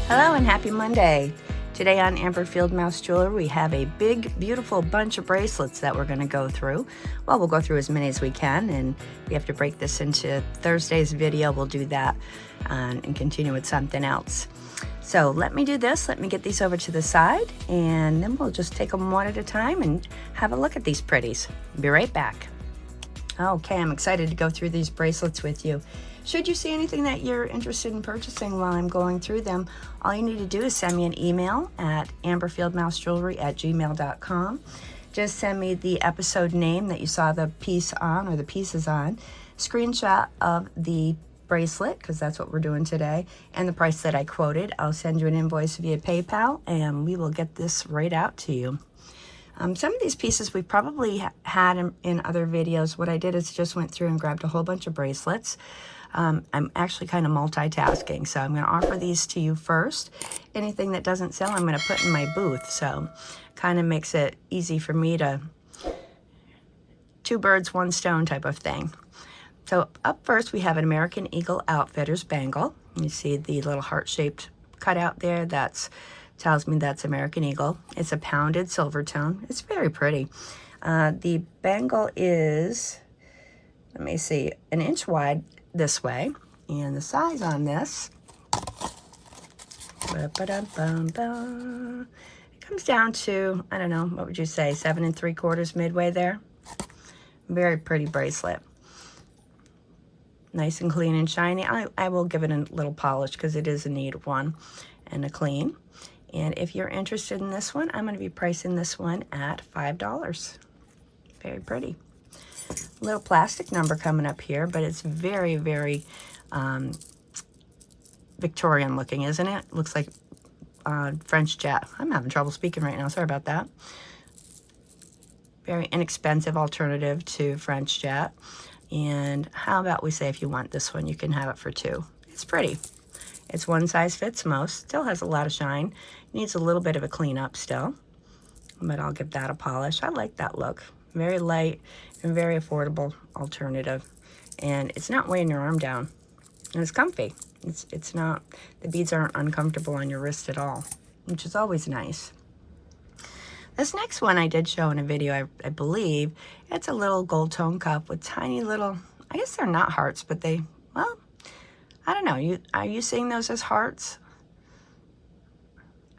Hello and happy Monday. Today on Amber Field Mouse Jewelry, we have a big, beautiful bunch of bracelets that we're going to go through. Well, we'll go through as many as we can, and we have to break this into Thursday's video. We'll do that and continue with something else. So let me do this. Let me get these over to the side, and then we'll just take them one at a time and have a look at these pretties. Be right back. Okay, I'm excited to go through these bracelets with you. Should you see anything that you're interested in purchasing while I'm going through them, all you need to do is send me an email at amberfieldmousejewelry@gmail.com. Just send me the episode name that you saw the piece on or the pieces on, screenshot of the bracelet, because that's what we're doing today, and the price that I quoted. I'll send you an invoice via PayPal, and we will get this right out to you. Some of these pieces we probably had in other videos. What I did is just went through and grabbed a whole bunch of bracelets. I'm actually kind of multitasking, so I'm going to offer these to you first. Anything that doesn't sell, I'm going to put in my booth, so kind of makes it easy for me to two birds, one stone type of thing. So up first, we have an American Eagle Outfitters bangle. You see the little heart-shaped cutout there. That tells me that's American Eagle. It's a pounded silver tone. It's very pretty. The bangle is, let me see, 1 inch wide this way, and the size on this, it comes down to, I don't know, what would you say, 7 3/4 midway there. Very pretty bracelet. Nice and clean and shiny. I will give it a little polish because it is in need of one and a clean. And if you're interested in this one, I'm going to be pricing this one at $5. Very pretty. Little plastic number coming up here, but it's very, very Victorian looking, isn't it? Looks like French jet. I'm having trouble speaking right now. Sorry about that. Very inexpensive alternative to French jet. And how about we say if you want this one, you can have it for $2. It's pretty. It's one size fits most. Still has a lot of shine. Needs a little bit of a cleanup still, but I'll give that a polish. I like that look. Very light and very affordable alternative, and it's not weighing your arm down, and it's comfy. It's not, the beads aren't uncomfortable on your wrist at all, which is always nice. This next one I did show in a video, I believe. It's a little gold tone cup with tiny little, I guess they're not hearts, but they, well, I don't know. Are you seeing those as hearts?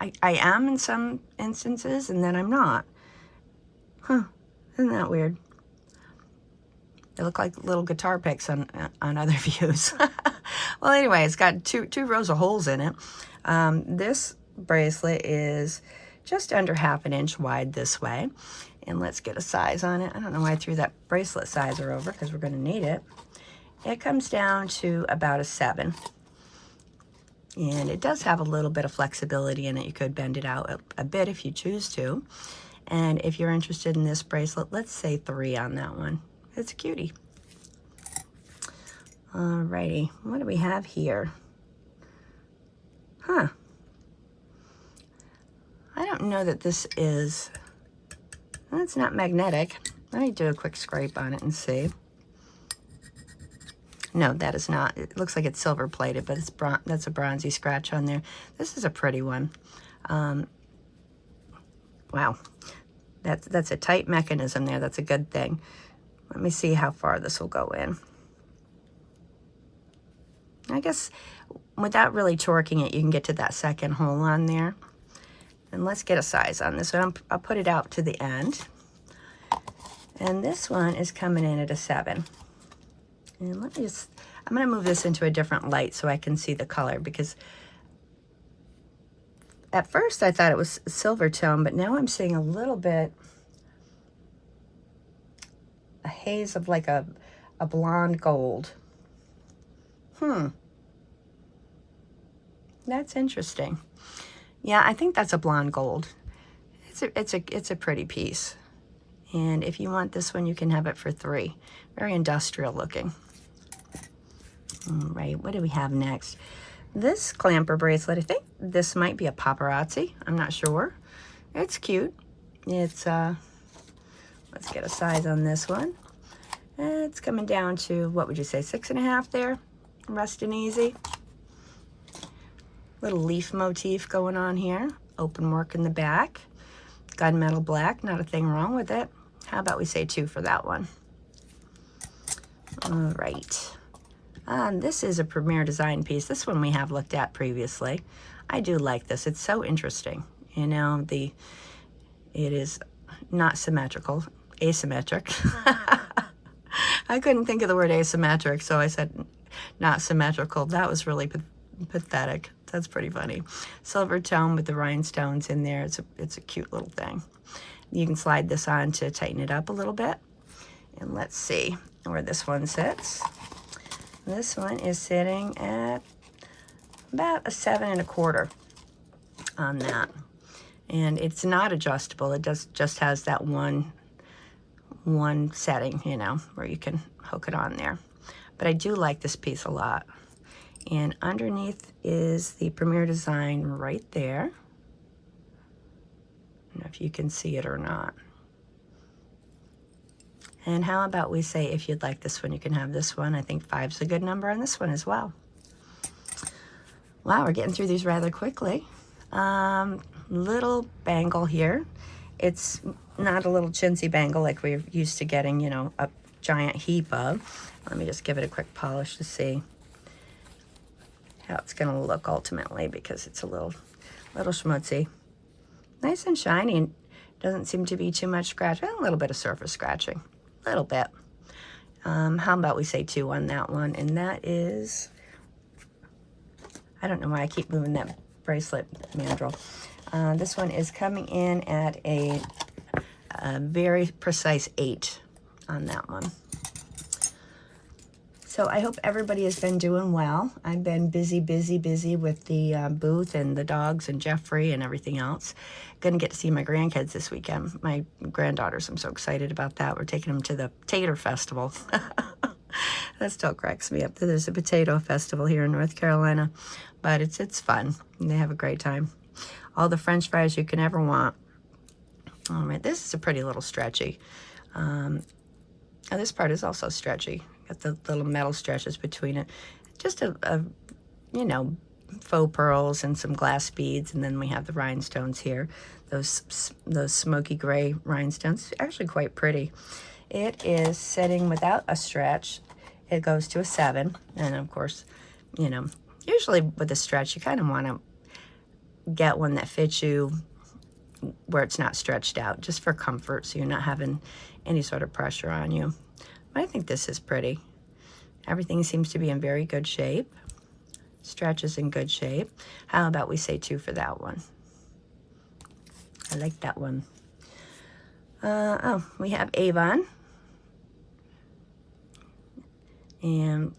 I am in some instances, and then I'm not. Huh. Isn't that weird? They look like little guitar picks on other views. Well, anyway, it's got two rows of holes in it. This bracelet is just under 1/2 inch wide this way. And let's get a size on it. I don't know why I threw that bracelet sizer over, because we're going to need it. It comes down to about a 7. And it does have a little bit of flexibility in it. You could bend it out a bit if you choose to. And if you're interested in this bracelet, let's say 3 on that one. It's a cutie. Alrighty, what do we have here? Huh. I don't know that this is, well, it's not magnetic. Let me do a quick scrape on it and see. No, that is not. It looks like it's silver plated, but it's that's a bronzy scratch on there. This is a pretty one. Wow. That's a tight mechanism there. That's a good thing. Let me see how far this will go in. I guess without really torquing it, you can get to that second hole on there. And let's get a size on this one. I'll put it out to the end. And this one is coming in at a 7. And let me just, I'm going to move this into a different light so I can see the color, because at first I thought it was silver tone, but now I'm seeing a little bit, a haze of like a blonde gold. That's interesting. Yeah, I think that's a blonde gold. It's a pretty piece. And if you want this one, you can have it for 3. Very industrial looking. All right, what do we have next? This clamper bracelet, I think this might be a paparazzi. I'm not sure. It's cute. It's, let's get a size on this one. It's coming down to, what would you say, 6.5 there? Resting easy. Little leaf motif going on here. Open work in the back. Gunmetal black, not a thing wrong with it. How about we say 2 for that one? All right. This is a Premier Design piece. This one we have looked at previously. I do like this. It's so interesting. You know, it is not symmetrical, asymmetric. I couldn't think of the word asymmetric, so I said not symmetrical. That was really pathetic. That's pretty funny. Silver tone with the rhinestones in there. It's a cute little thing. You can slide this on to tighten it up a little bit. And let's see where this one sits. This one is sitting at about a 7 1/4 on that. And it's not adjustable. It just has that one setting, you know, where you can hook it on there. But I do like this piece a lot. And underneath is the Premier Design right there. I don't know if you can see it or not. And how about we say if you'd like this one, you can have this one. I think 5's a good number on this one as well. Wow, we're getting through these rather quickly. Little bangle here. It's not a little chintzy bangle like we're used to getting, you know, a giant heap of. Let me just give it a quick polish to see how it's going to look ultimately, because it's a little schmutzy. Nice and shiny. Doesn't seem to be too much scratch. A little bit of surface scratching. A little bit. How about we say 2 on that one? And that is, I don't know why I keep moving that bracelet mandrel. This one is coming in at a very precise 8 on that one. So I hope everybody has been doing well. I've been busy with the booth and the dogs and Jeffrey and everything else. Gonna get to see my grandkids this weekend. My granddaughters, I'm so excited about that. We're taking them to the Tater Festival. That still cracks me up. There's a potato festival here in North Carolina, but it's fun. And they have a great time. All the French fries you can ever want. All right, this is a pretty little stretchy. This part is also stretchy. Got the little metal stretches between it. Just a you know, faux pearls and some glass beads, and then we have the rhinestones here. Those smoky gray rhinestones, actually quite pretty. It is sitting without a stretch. It goes to a 7, and of course, you know, usually with a stretch, you kind of want to get one that fits you where it's not stretched out, just for comfort, so you're not having any sort of pressure on you. But I think this is pretty. Everything seems to be in very good shape. Stretch is in good shape. How about we say 2 for that one? I like that one. Oh, we have Avon. And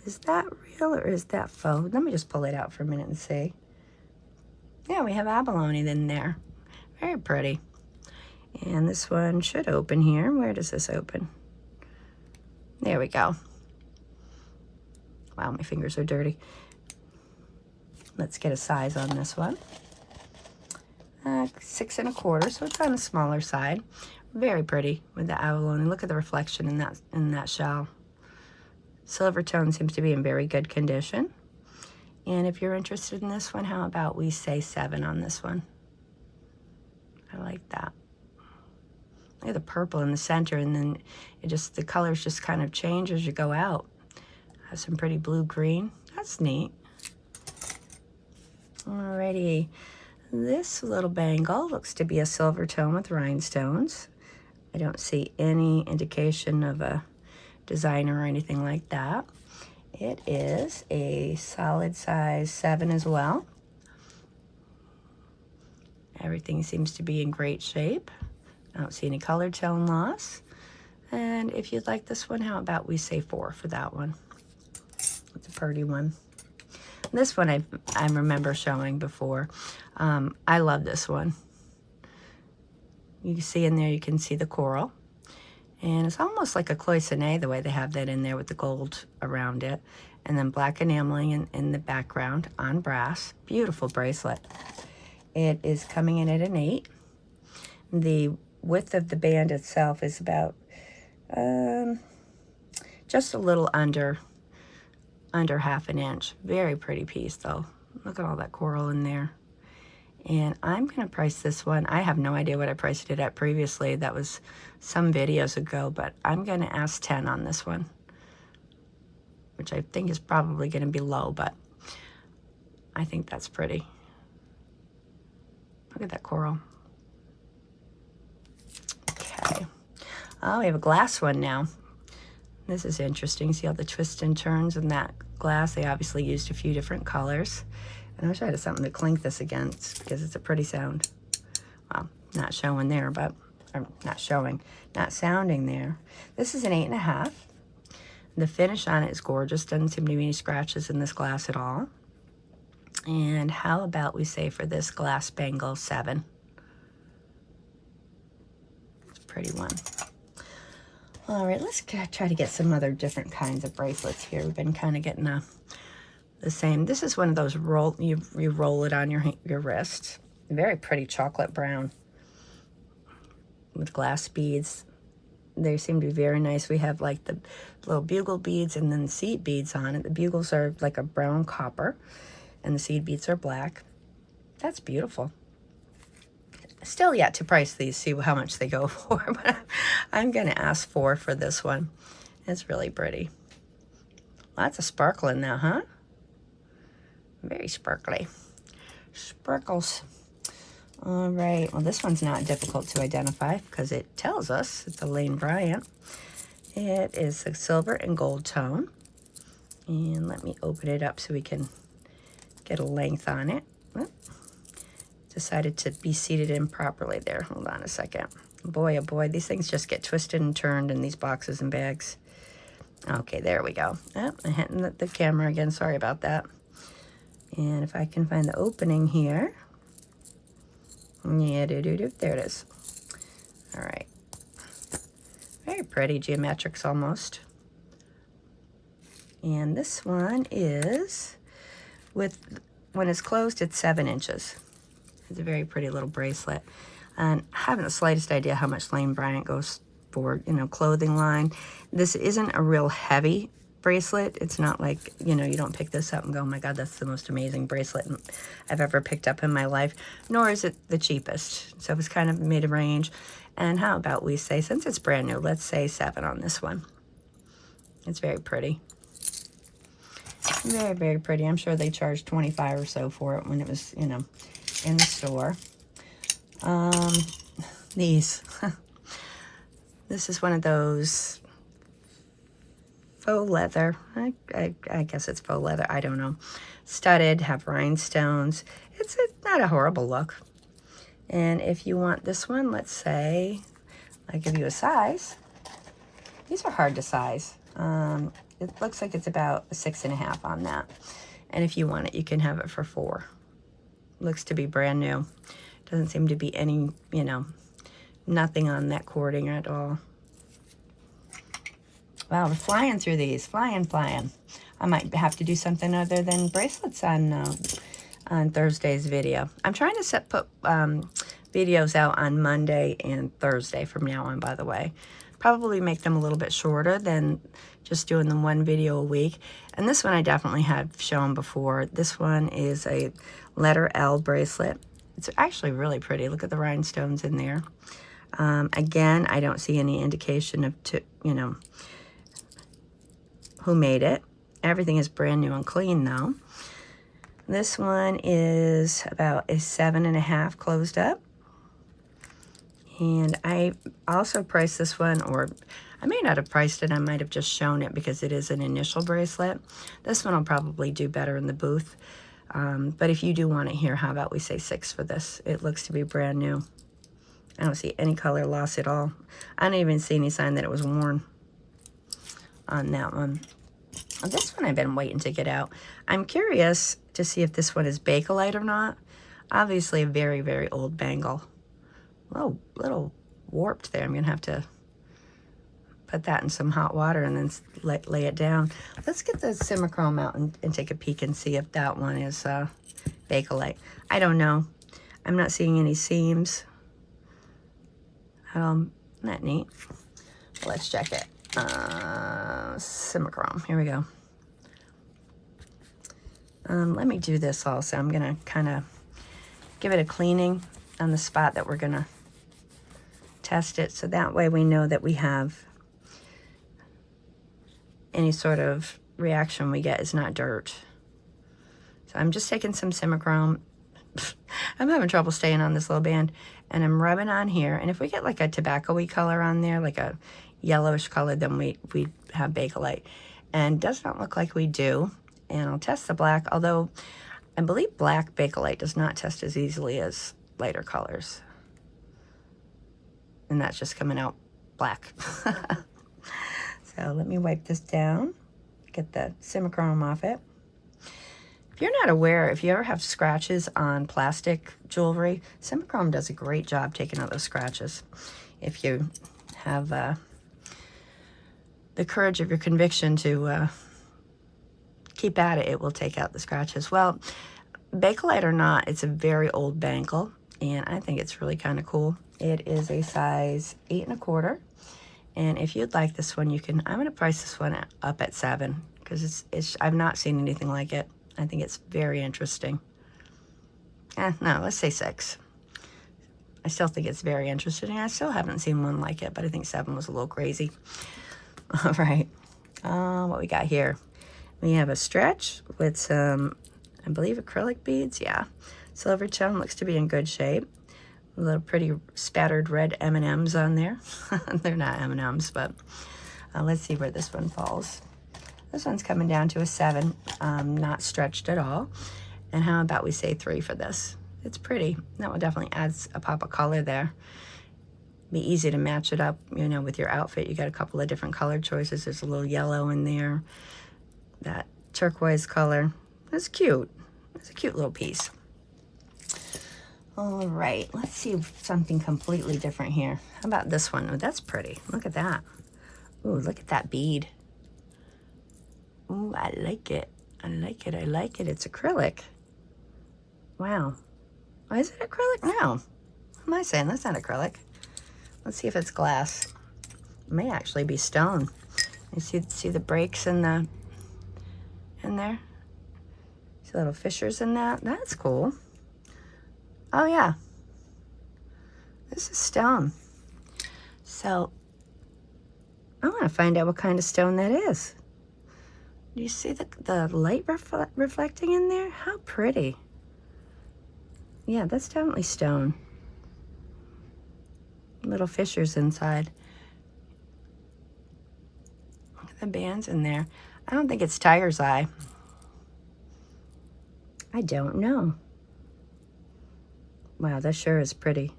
is that real or is that faux? Let me just pull it out for a minute and see. Yeah, we have abalone in there. Very pretty. And this one should open here. Where does this open? There we go. Wow, my fingers are dirty. Let's get a size on this one. 6 1/4, so it's on the smaller side. Very pretty with the abalone. Look at the reflection in that shell. Silver tone seems to be in very good condition. And if you're interested in this one, how about we say 7 on this one? I like that. Look at the purple in the center, and then the colors just kind of change as you go out. Have some pretty blue-green. That's neat. Alrighty. This little bangle looks to be a silver tone with rhinestones. I don't see any indication of a designer or anything like that. It is a solid size 7 as well. Everything seems to be in great shape. I don't see any color tone loss. And if you'd like this one, how about we say 4 for that one? It's a pretty one. This one I remember showing before. I love this one. You can see in there, you can see the coral. And it's almost like a cloisonne, the way they have that in there with the gold around it. And then black enameling in the background on brass. Beautiful bracelet. It is coming in at an 8. The width of the band itself is about just a little under 1/2 inch. Very pretty piece though. Look at all that coral in there. And I'm going to price this one. I have no idea what I priced it at previously. That was some videos ago, but I'm going to ask 10 on this one, which I think is probably going to be low, but I think that's pretty. Look at that coral. Okay. Oh, we have a glass one now. This is interesting. See all the twists and turns in that glass? They obviously used a few different colors. And I wish I had something to clink this against because it's a pretty sound. Well, not showing there, but not sounding there. This is an 8.5. The finish on it is gorgeous. Doesn't seem to be any scratches in this glass at all. And how about we say for this glass bangle 7? It's a pretty one. All right, let's try to get some other different kinds of bracelets here. We've been kind of getting the same. This is one of those you roll it on your wrist. Very pretty chocolate brown with glass beads. They seem to be very nice. We have like the little bugle beads and then seed beads on it. The bugles are like a brown copper and the seed beads are black. That's beautiful. Still yet to price these, see how much they go for, but I'm going to ask 4 for this one. It's really pretty. Lots of sparkle in there, huh? Very sparkly. Sparkles. All right, well, this one's not difficult to identify because it tells us it's a Lane Bryant. It is a silver and gold tone. And let me open it up so we can get a length on it. Decided to be seated in properly there. Hold on a second. Boy, oh boy, these things just get twisted and turned in these boxes and bags. Okay, there we go. Oh, I'm hitting the camera again. Sorry about that. And if I can find the opening here. Yeah, there it is. All right. Very pretty geometrics almost. And this one is, when it's closed, it's 7 inches. It's a very pretty little bracelet. And I haven't the slightest idea how much Lane Bryant goes for, clothing line. This isn't a real heavy bracelet. It's not like, you don't pick this up and go, oh my God, that's the most amazing bracelet I've ever picked up in my life. Nor is it the cheapest. So it's kind of mid-range. And how about we say, since it's brand new, let's say 7 on this one. It's very pretty. Very, very pretty. I'm sure they charged 25 or so for it when it was, in the store. These. This is one of those faux leather. I guess it's faux leather. I don't know. Studded, have rhinestones. It's not a horrible look. And if you want this one, let's say, I'll give you a size. These are hard to size. It looks like it's about a 6.5 on that. And if you want it, you can have it for 4. Looks to be brand new. Doesn't seem to be any, nothing on that cording at all. Wow, we're flying through these. Flying. I might have to do something other than bracelets on Thursday's video. I'm trying to put videos out on Monday and Thursday from now on, by the way. Probably make them a little bit shorter than just doing them one video a week. And this one I definitely have shown before. This one is a letter L bracelet. It's actually really pretty. Look at the rhinestones in there. Again, I don't see any indication of, who made it. Everything is brand new and clean though. This one is about a 7.5 closed up. And I also priced this one, or I may not have priced it. I might have just shown it because it is an initial bracelet. This one will probably do better in the booth. But if you do want it here, how about we say 6 for this? It looks to be brand new. I don't see any color loss at all. I don't even see any sign that it was worn on that one. This one I've been waiting to get out. I'm curious to see if this one is Bakelite or not. Obviously a very, very old bangle. Oh, little warped there. I'm going to have to put that in some hot water and then lay it down. Let's get the Simichrome out and take a peek and see if that one is Bakelite. I don't know. I'm not seeing any seams. Isn't that neat? Let's check it. Simichrome. Here we go. Let me do this also. I'm going to kind of give it a cleaning on the spot that we're going to test it, so that way we know that we have any sort of reaction we get is not dirt. So I'm just taking some Simichrome. I'm having trouble staying on this little band, and I'm rubbing on here. And if we get like a tobacco-y color on there, like a yellowish color, then we have Bakelite. And it does not look like we do. And I'll test the black, although I believe black Bakelite does not test as easily as lighter colors. And that's just coming out black. So let me wipe this down, get the Simichrome off it. If you're not aware, if you ever have scratches on plastic jewelry, Simichrome does a great job taking out those scratches. If you have the courage of your conviction to keep at it, it will take out the scratches. Well, Bakelite or not, it's a very old bangle, and I think it's really kind of cool. It is a size 8 1/4, and if you'd like this one, you can. I'm going to price this one up at 7 because it's. I've not seen anything like it. I think it's very interesting. No, let's say 6. I still think it's very interesting. I still haven't seen one like it, but I think 7 was a little crazy. All right, what we got here? We have a stretch with some, I believe, acrylic beads. Yeah, silver tone, looks to be in good shape. A little pretty spattered red M&Ms on there. They're not M&Ms, but let's see where this one falls. This one's coming down to a 7, not stretched at all. And how about we say 3 for this? It's pretty. That one definitely adds a pop of color there. Be easy to match it up, you know, with your outfit. You got a couple of different color choices. There's a little yellow in there. That turquoise color. That's cute. It's a cute little piece. All right, let's see something completely different here. How about this one? Oh, that's pretty. Look at that. Ooh, look at that bead. Ooh, I like it. I like it. I like it. It's acrylic. Wow. Oh, is it acrylic? No. What am I saying? That's not acrylic. Let's see if it's glass. It may actually be stone. You see the breaks in there? See little fissures in that? That's cool. Oh yeah, this is stone. So I want to find out what kind of stone that is. Do you see the light reflecting in there? How pretty. Yeah, that's definitely stone. Little fissures inside. Look at the bands in there. I don't think it's tiger's eye. I don't know. Wow, that sure is pretty.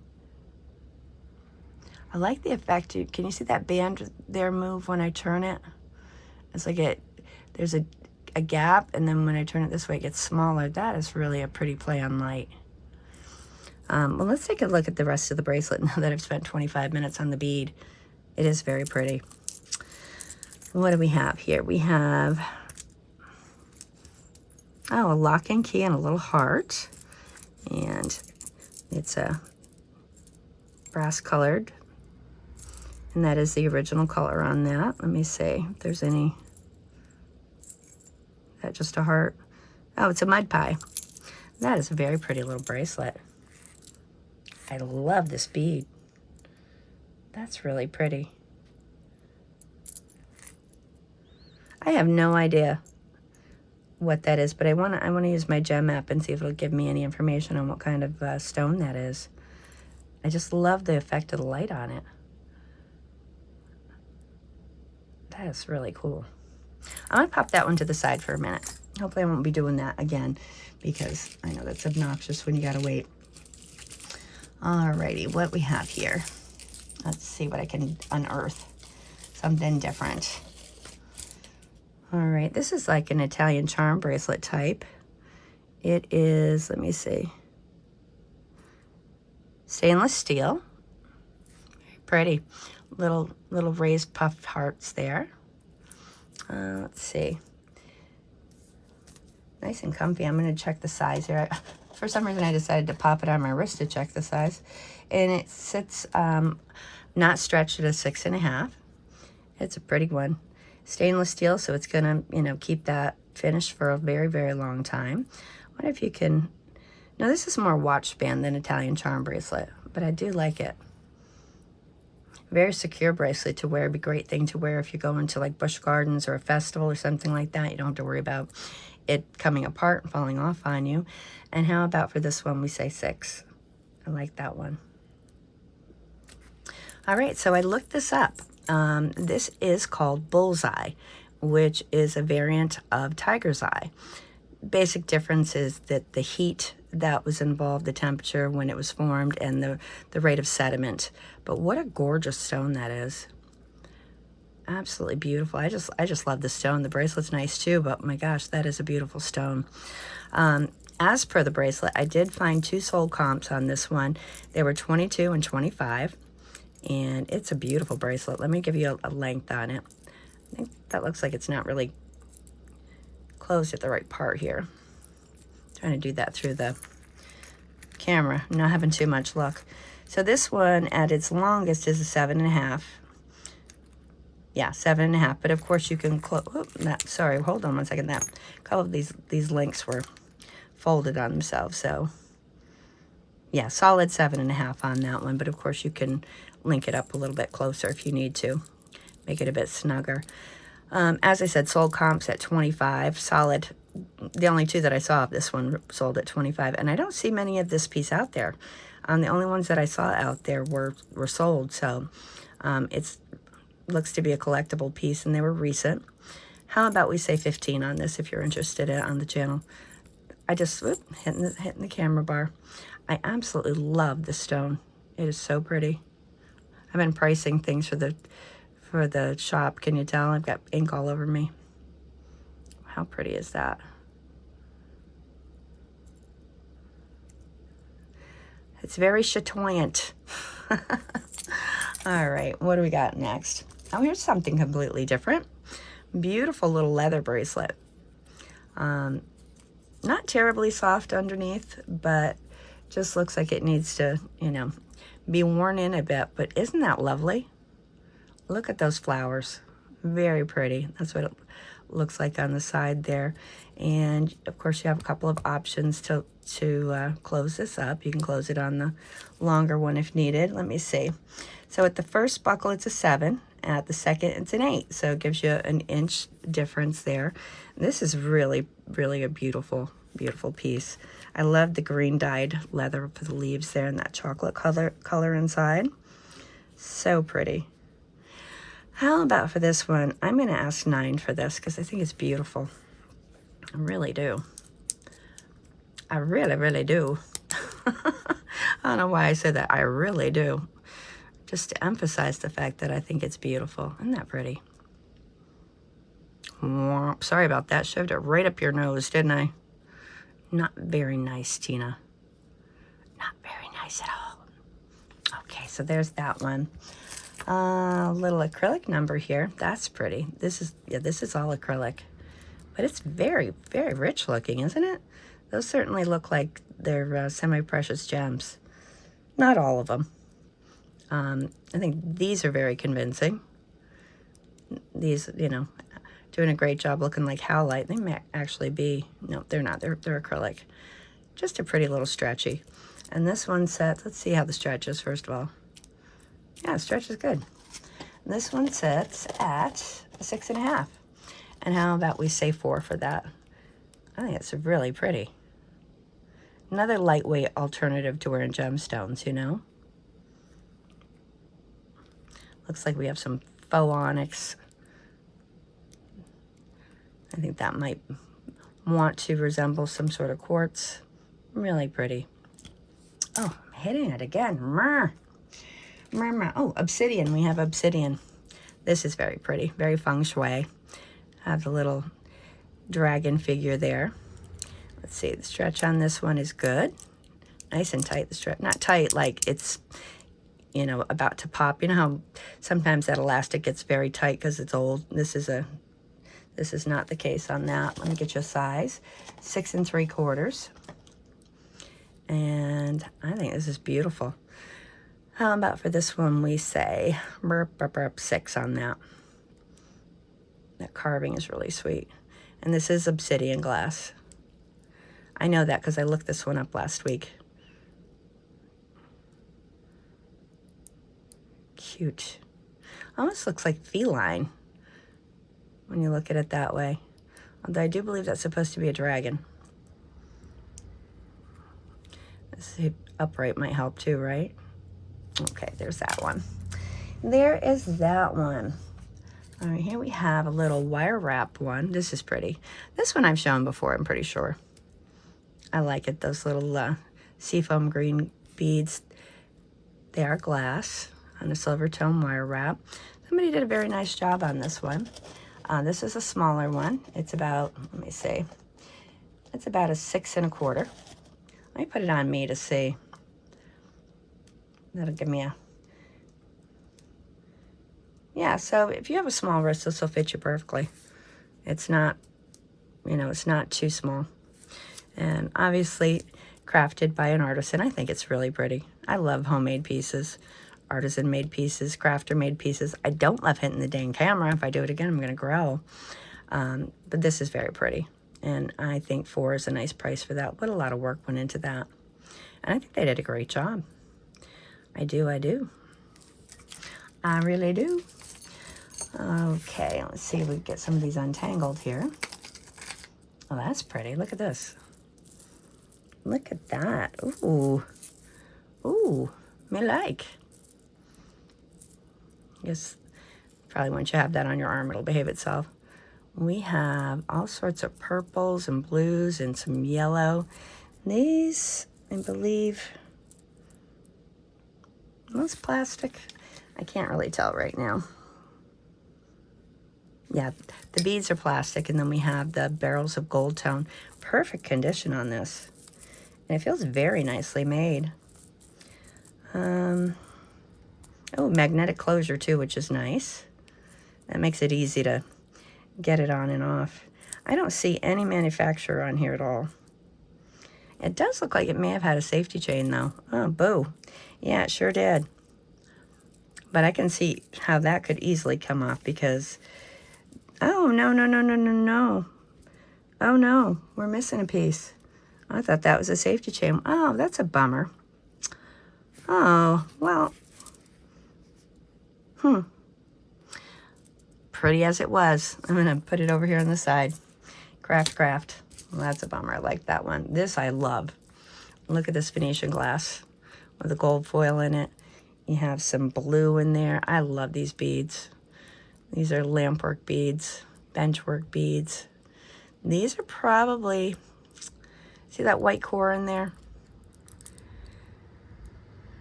I like the effect. Can you see that band there move when I turn it? It's like there's a gap, and then when I turn it this way, it gets smaller. That is really a pretty play on light. Well, let's take a look at the rest of the bracelet now that I've spent 25 minutes on the bead. It is very pretty. What do we have here? We have, a lock and key and a little heart. And it's a brass colored, and that is the original color on that. Let me see if there's any. Is that just a heart? Oh, it's a mud pie. That is a very pretty little bracelet. I love this bead. That's really pretty. I have no idea what that is, but I want to use my gem app and see if it'll give me any information on what kind of stone that is. I just love the effect of the light on it. That is really cool. I'm gonna pop that one to the side for a minute. Hopefully I won't be doing that again, because I know that's obnoxious when you gotta wait. Alrighty, what we have here. Let's see what I can unearth. Something different. All right, this is like an Italian charm bracelet type. It is, let me see, stainless steel. Very pretty. Little raised puffed hearts there. Let's see. Nice and comfy. I'm going to check the size here. For some reason, I decided to pop it on my wrist to check the size. And it sits not stretched at a 6 1/2. It's a pretty one. Stainless steel, so it's gonna, you know, keep that finish for a very, very long time. What if you can, now this is more watch band than Italian charm bracelet, but I do like it. Very secure bracelet to wear. Be a great thing to wear if you go into like Busch Gardens or a festival or something like that. You don't have to worry about it coming apart and falling off on you. And how about for this one, we say 6. I like that one. All right, so I looked this up. This is called Bullseye, which is a variant of Tiger's Eye. Basic difference is that the heat that was involved, the temperature when it was formed, and the rate of sediment. But what a gorgeous stone that is. Absolutely beautiful. I just love the stone. The bracelet's nice too, but my gosh, that is a beautiful stone. As per the bracelet, I did find 2 sold comps on this one. They were 22 and 25, and it's a beautiful bracelet. Let me give you a length on it. I think that looks like it's not really closed at the right part here. Trying to do that through the camera, not having too much luck. So this one at its longest is a 7.5. Yeah, 7.5. But of course you can close. Sorry, hold on one second. That a couple of these links were folded on themselves. So yeah, solid 7.5 on that one. But of course you can link it up a little bit closer if you need to, make it a bit snugger. As I said, sold comps at 25. Solid. The only 2 that I saw of this one sold at 25, and I don't see many of this piece out there. The only ones that I saw out there were sold, so it's looks to be a collectible piece, and they were recent. How about we say 15 on this if you're interested in on the channel? I just hitting the camera bar. I absolutely love the stone. It is so pretty. I've been pricing things for the shop. Can you tell? I've got ink all over me. How pretty is that? It's very chatoyant. All right, what do we got next? Oh, here's something completely different. Beautiful little leather bracelet. Not terribly soft underneath, but just looks like it needs to, you know, be worn in a bit. But isn't that lovely? Look at those flowers. Very pretty. That's what it looks like on the side there. And of course you have a couple of options to close this up. You can close it on the longer one if needed. Let me see. So at the first buckle it's a 7, at the second it's an 8, so it gives you an inch difference there. This is really a beautiful piece. I love the green dyed leather for the leaves there and that chocolate color inside. So pretty. How about for this one? I'm going to ask 9 for this because I think it's beautiful. I really do. I really do. I don't know why I said that. I really do. Just to emphasize the fact that I think it's beautiful. Isn't that pretty? Sorry about that. Shoved it right up your nose, didn't I? Not very nice, Tina. Not very nice at all. Okay, so there's that one. Little acrylic number here. That's pretty. This is all acrylic. But it's very rich looking, isn't it? Those certainly look like they're semi-precious gems. Not all of them. I think these are very convincing. These, you know, doing a great job looking like howlite. They may actually be, no, they're not. They're acrylic. Just a pretty little stretchy. And this one sets, let's see how the stretch is first of all. Yeah, the stretch is good. This one sits at a 6.5. And how about we say 4 for that? I think it's really pretty. Another lightweight alternative to wearing gemstones, you know? Looks like we have some faux onyx. I think that might want to resemble some sort of quartz. Really pretty. Oh, I'm hitting it again. Oh, obsidian. We have obsidian. This is very pretty. Very feng shui. Have the little dragon figure there. Let's see. The stretch on this one is good. Nice and tight. The stretch. Not tight like it's, you know, about to pop. You know how sometimes that elastic gets very tight because it's old. This is not the case on that. Let me get you a size. 6 3/4. And I think this is beautiful. How about for this one we say 6 on that. That carving is really sweet. And this is obsidian glass. I know that because I looked this one up last week. Cute. Almost looks like feline when you look at it that way. Although I do believe that's supposed to be a dragon. The upright might help too, right? Okay, there's that one. There is that one. All right, here we have a little wire wrap one. This is pretty. This one I've shown before, I'm pretty sure. I like it, those little seafoam green beads. They are glass on a silver tone wire wrap. Somebody did a very nice job on this one. This is a smaller one. It's about, let me see, it's about a 6 1/4. Let me put it on me to see. That'll give me a, yeah, so if you have a small wrist, this will fit you perfectly. It's not, you know, it's not too small. And obviously crafted by an artisan. I think it's really pretty. I love homemade pieces, artisan-made pieces, crafter-made pieces. I don't love hitting the dang camera. If I do it again, I'm going to grow. But this is very pretty. And I think 4 is a nice price for that. What a lot of work went into that. And I think they did a great job. I do. I really do. Okay, let's see if we can get some of these untangled here. Oh, that's pretty. Look at this. Look at that. Ooh. Ooh, me like. Guess probably once you have that on your arm, it'll behave itself. We have all sorts of purples and blues and some yellow. These, I believe, most plastic. I can't really tell right now. Yeah, the beads are plastic, and then we have the barrels of gold tone. Perfect condition on this. And it feels very nicely made. Oh, magnetic closure too, which is nice. That makes it easy to get it on and off. I don't see any manufacturer on here at all. It does look like it may have had a safety chain though. Oh, boo. Yeah, it sure did. But I can see how that could easily come off because, oh, no. Oh no, we're missing a piece. I thought that was a safety chain. Oh, that's a bummer. Oh, well. Pretty as it was. I'm going to put it over here on the side. Craft. Well, that's a bummer. I like that one. This I love. Look at this Venetian glass with the gold foil in it. You have some blue in there. I love these beads. These are lampwork beads, benchwork beads. These are probably, see that white core in there?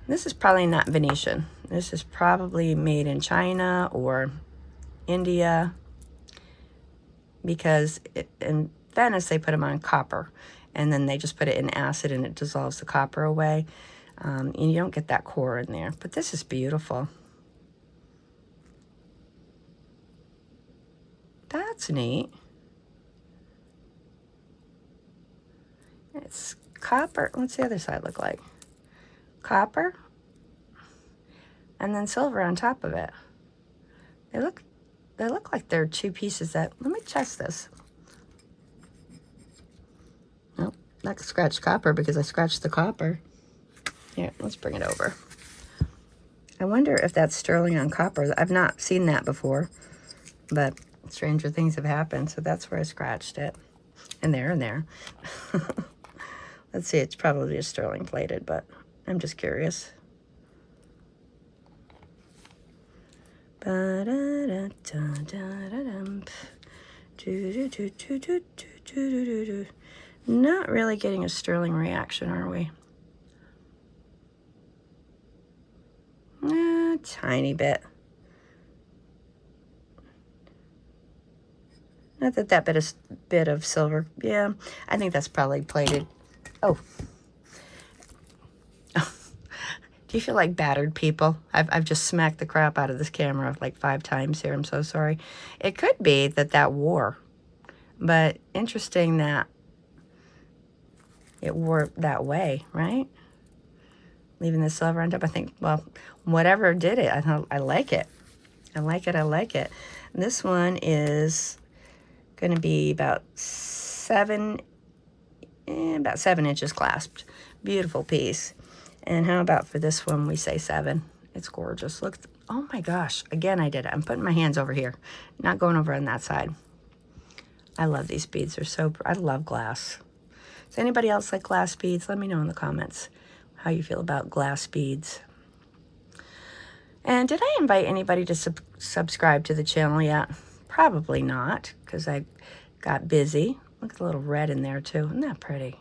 This is probably not Venetian. This is probably made in China or India, because in Venice they put them on copper and then they just put it in acid and it dissolves the copper away. And you don't get that core in there, but this is beautiful. That's neat. It's copper. What's the other side look like? Copper and then silver on top of it. They look like they're two pieces that, let me test this. Nope, not scratched copper because I scratched the copper. Here, let's bring it over. I wonder if that's sterling on copper. I've not seen that before, but stranger things have happened, so that's where I scratched it. And there. Let's see, it's probably just sterling plated, but I'm just curious. Not really getting a sterling reaction, are we? Tiny bit. Not that bit of silver. Yeah, I think that's probably plated. Oh. Do you feel like battered people? I've just smacked the crap out of this camera like 5 times here. I'm so sorry. It could be that wore. But interesting that it wore that way, right? Leaving the silver on top. I think, well, whatever did it, I like it. I like it. This one is going to be about 7 inches clasped. Beautiful piece. And how about for this one, we say 7. It's gorgeous. Look, oh my gosh, again I did it. I'm putting my hands over here, not going over on that side. I love these beads. They're so, I love glass. Does anybody else like glass beads? Let me know in the comments how you feel about glass beads. And did I invite anybody to subscribe to the channel yet? Probably not, because I got busy. Look at the little red in there too. Isn't that pretty?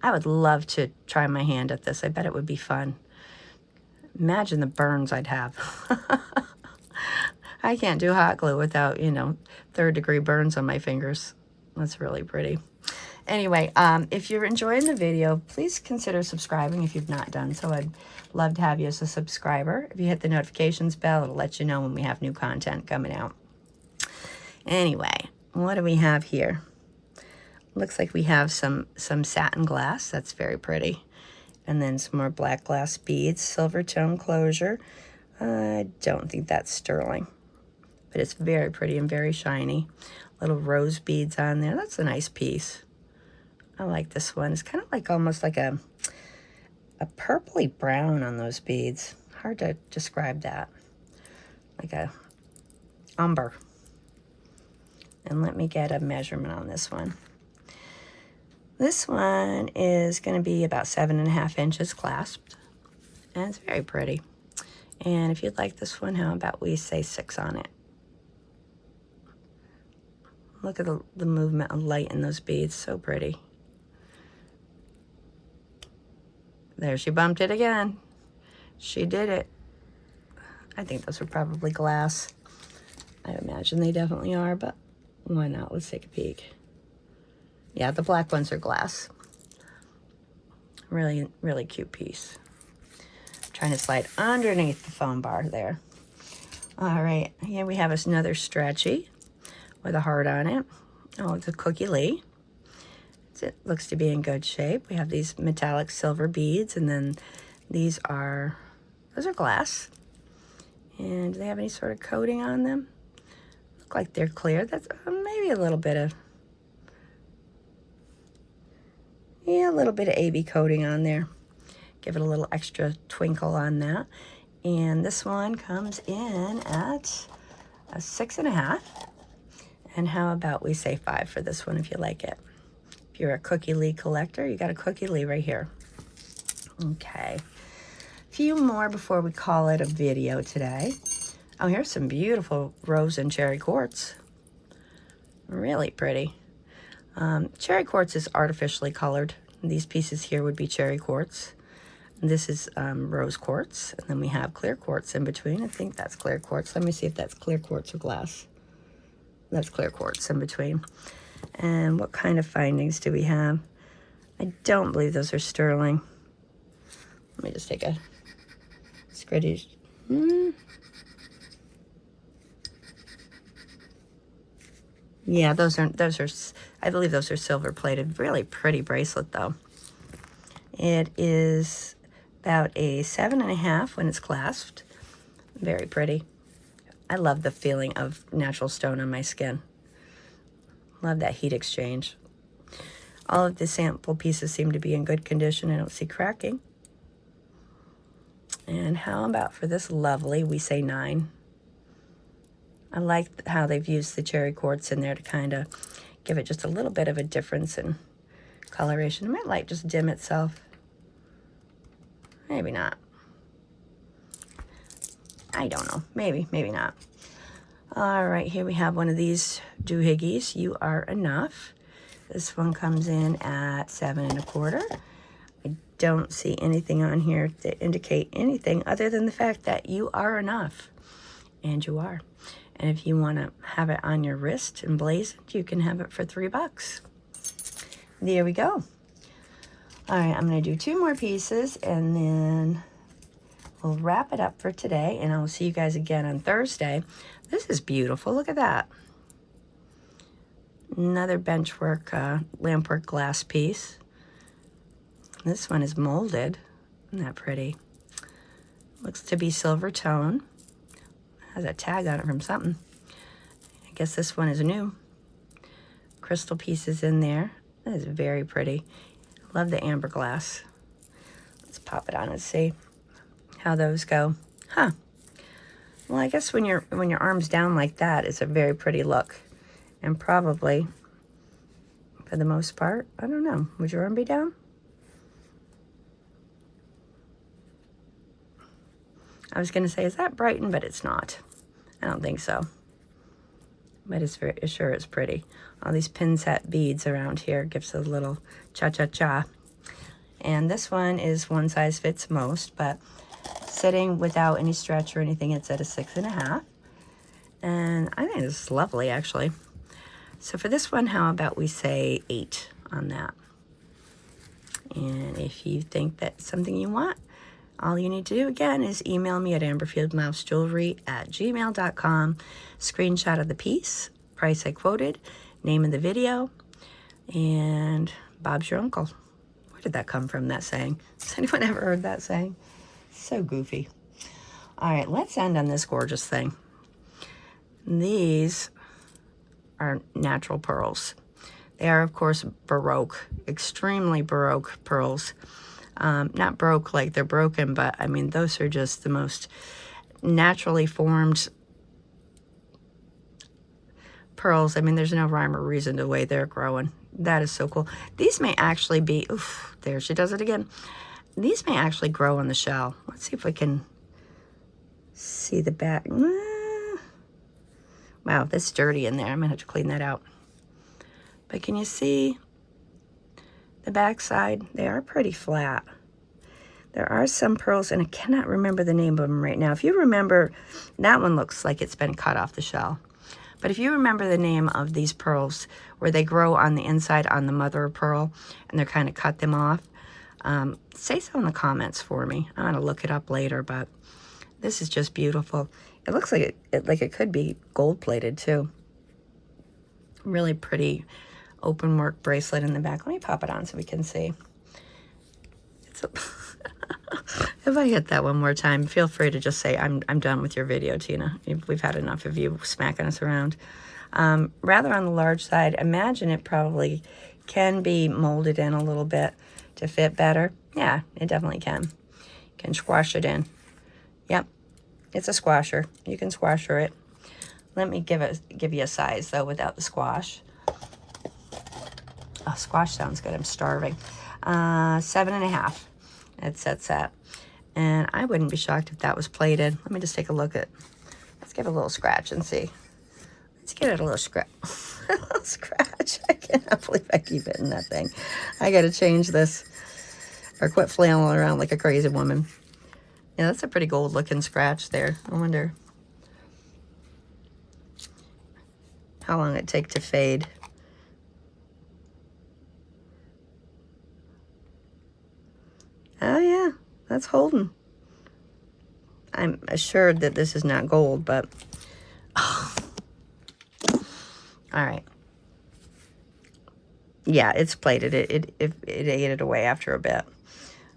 I would love to try my hand at this. I bet it would be fun. Imagine the burns I'd have. I can't do hot glue without, you know, 3rd-degree burns on my fingers. That's really pretty. Anyway, if you're enjoying the video, please consider subscribing if you've not done so. I'd love to have you as a subscriber. If you hit the notifications bell, it'll let you know when we have new content coming out. Anyway, what do we have here? Looks like we have some satin glass. That's very pretty. And then some more black glass beads, silver tone closure. I don't think that's sterling, but it's very pretty and very shiny. Little rose beads on there. That's a nice piece. I like this one. It's kind of like almost like a purpley brown on those beads. Hard to describe that. Like a umber. And let me get a measurement on this one. This one is going to be about 7.5 inches clasped. And it's very pretty. And if you'd like this one, how about we say 6 on it? Look at the movement of light in those beads. So pretty. There, she bumped it again. She did it. I think those are probably glass. I imagine they definitely are, but why not? Let's take a peek. Yeah, the black ones are glass. Really, really cute piece. I'm trying to slide underneath the foam bar there. All right, here we have another stretchy with a heart on it. Oh, it's a Cookie Lee. It looks to be in good shape. We have these metallic silver beads, and then those are glass. And do they have any sort of coating on them? Look like they're clear. That's maybe a little bit of, yeah, a little bit of AB coating on there. Give it a little extra twinkle on that. And this one comes in at a 6.5. And how about we say 5 for this one if you like it. If you're a Cookie Lee collector, you got a Cookie Lee right here. Okay. A few more before we call it a video today. Oh, here's some beautiful rose and cherry quartz. Really pretty. Cherry quartz is artificially colored. These pieces here would be cherry quartz. This is rose quartz. And then we have clear quartz in between. I think that's clear quartz. Let me see if that's clear quartz or glass. That's clear quartz in between. And what kind of findings do we have? I don't believe those are sterling. Let me just take a scritty. Yeah, those are, I believe those are silver plated. Really pretty bracelet though. It is about a 7.5 when it's clasped. Very pretty. I love the feeling of natural stone on my skin. Love that heat exchange. All of the sample pieces seem to be in good condition. I don't see cracking. And how about for this lovely, we say 9. I like how they've used the cherry quartz in there to kind of give it just a little bit of a difference in coloration. It might like just dim itself. Maybe not. I don't know. Maybe, maybe not. All right, here we have one of these doohickeys. You Are Enough. This one comes in at 7.25. I don't see anything on here to indicate anything other than the fact that you are enough. And you are. And if you want to have it on your wrist emblazoned, you can have it for $3. There we go. All right, I'm going to do 2 more pieces, and then we'll wrap it up for today, and I'll see you guys again on Thursday. This is beautiful. Look at that. Another benchwork, lampwork glass piece. This one is molded. Isn't that pretty? Looks to be silver tone. has a tag on it from something. I guess this one is new. Crystal pieces in there. That is very pretty. Love the amber glass. Let's pop it on and see how those go. Huh. Well, I guess when your arm's down like that, it's a very pretty look. And probably, for the most part, I don't know. Would your arm be down? I was going to say, is that Brighton? But it's not. I don't think so. But it's very sure it's pretty. All these pin set beads around here gives a little cha-cha-cha. And this one is one size fits most, but sitting without any stretch or anything, it's at a 6.5. And I think this is lovely, actually. So for this one, how about we say 8 on that? And if you think that's something you want, all you need to do, again, is email me at amberfieldmousejewelry@gmail.com. Screenshot of the piece, price I quoted, name of the video, and Bob's your uncle. Where did that come from, that saying? Has anyone ever heard that saying? So goofy. All right, let's end on this gorgeous thing. These are natural pearls. They are, of course, Baroque, extremely Baroque pearls. Not broke like they're broken, but I mean, those are just the most naturally formed pearls. I mean, there's no rhyme or reason to the way they're growing. That is so cool. These may actually be, oof, there she does it again. These may actually grow on the shell. Let's see if we can see the back. Wow, that's dirty in there. I'm gonna have to clean that out. But can you see the back side? They are pretty flat. There are some pearls, and I cannot remember the name of them right now. If you remember, that one looks like it's been cut off the shell. But if you remember the name of these pearls, where they grow on the inside on the mother of pearl, and they're kind of cut them off, say so in the comments for me. I'm gonna look it up later, but this is just beautiful. It looks like it could be gold plated too. Really pretty open work bracelet in the back. Let me pop it on so we can see. It's a if I hit that one more time, feel free to just say, I'm done with your video, Tina. We've had enough of you smacking us around. Rather on the large side, imagine it probably can be molded in a little bit to fit better. Yeah, it definitely can. You can squash it in. Yep, it's a squasher. You can squasher it. Let me give you a size, though, without the squash. Oh, squash sounds good. I'm starving. 7.5. It sets at. And I wouldn't be shocked if that was plated. Let me just take a look at, let's give it a little scratch and see. Let's get it a little scratch. A little scratch. I cannot believe I keep hitting that thing. I got to change this or quit flailing around like a crazy woman. Yeah, that's a pretty gold looking scratch there. I wonder how long it'd take to fade. Oh yeah, that's holding. I'm assured that this is not gold, but oh. All right. Yeah, it's plated. It ate it away after a bit,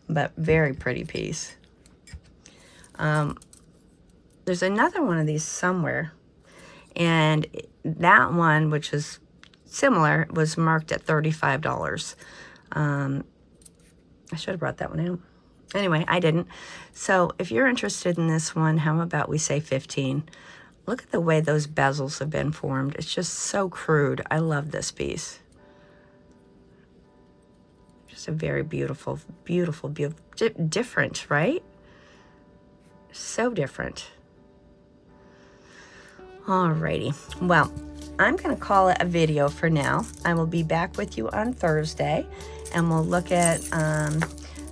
but very pretty piece. There's another one of these somewhere, and that one, which is similar, was marked at $35. I should have brought that one out. Anyway, I didn't. So if you're interested in this one, how about we say 15? Look at the way those bezels have been formed. It's just so crude. I love this piece. Just a very beautiful, beautiful, beautiful, different, right? So different. Alrighty. Well, I'm going to call it a video for now. I will be back with you on Thursday, and we'll look at,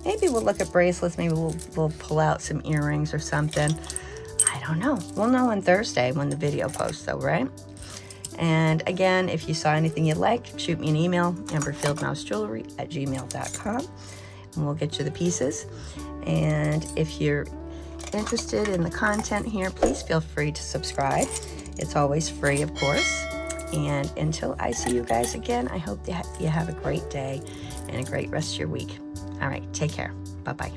maybe we'll look at bracelets. Maybe we'll pull out some earrings or something. I don't know. We'll know on Thursday when the video posts, though, right? And again, if you saw anything you liked, shoot me an email, amberfieldmousejewelry@gmail.com, and we'll get you the pieces. And if you're interested in the content here, please feel free to subscribe. It's always free, of course. And until I see you guys again, I hope that you have a great day and a great rest of your week. All right, take care. Bye-bye.